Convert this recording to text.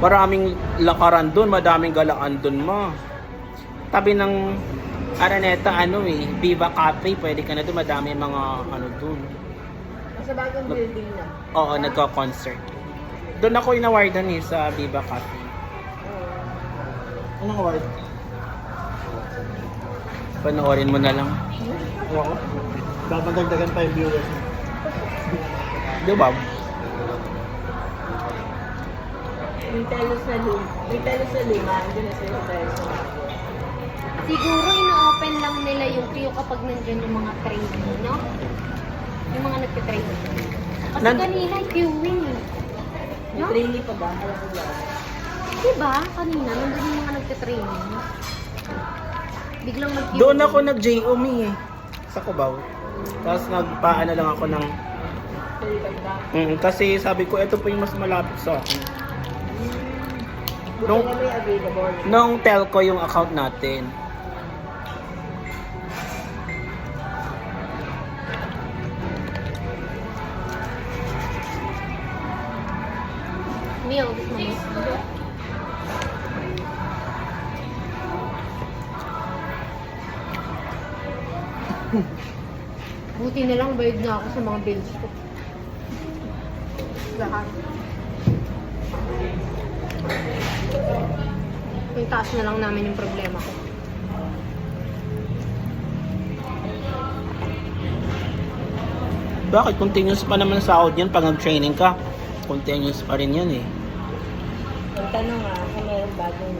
Maraming lakaran doon, madaming galaan doon mo. Tabi ng Araneta, Viva Cafe, pwede ka na doon, madami mga doon. Sa bagong building na. Oo, nagko-concert. Doon ako inawardan sa Viva Cafe. Anong award? Panoorin mo na lang. Ako? Babagdagdagan pa yung viewers. Di ba? May telos na lima. Andun na sila sa telos na lima. Siguro ino-open lang nila yung queue kapag nandyan yung mga trainee, no? Yung mga nagtitrain. Kasi kanina queuing eh. May No? trainee pa ba? Alam ko ba? Diba? Kanina, nandun yung mga nagtitraining. Biglang mag-queue. Doon ako nag-JOME sa Cubao. Tapos nagpaano lang ako ng... kasi sabi ko, ito po yung mas malapit sa akin. Buti nga may available. Nung telco yung account natin. Meals naman. Buti na lang bayad na ako sa mga bills ko. Lahat. Yung taas na lang namin yung problema ko. Bakit? Continuous pa naman sahod yan pag nag-training ka. Continuous pa rin yan eh. Ang tanong kung meron bagong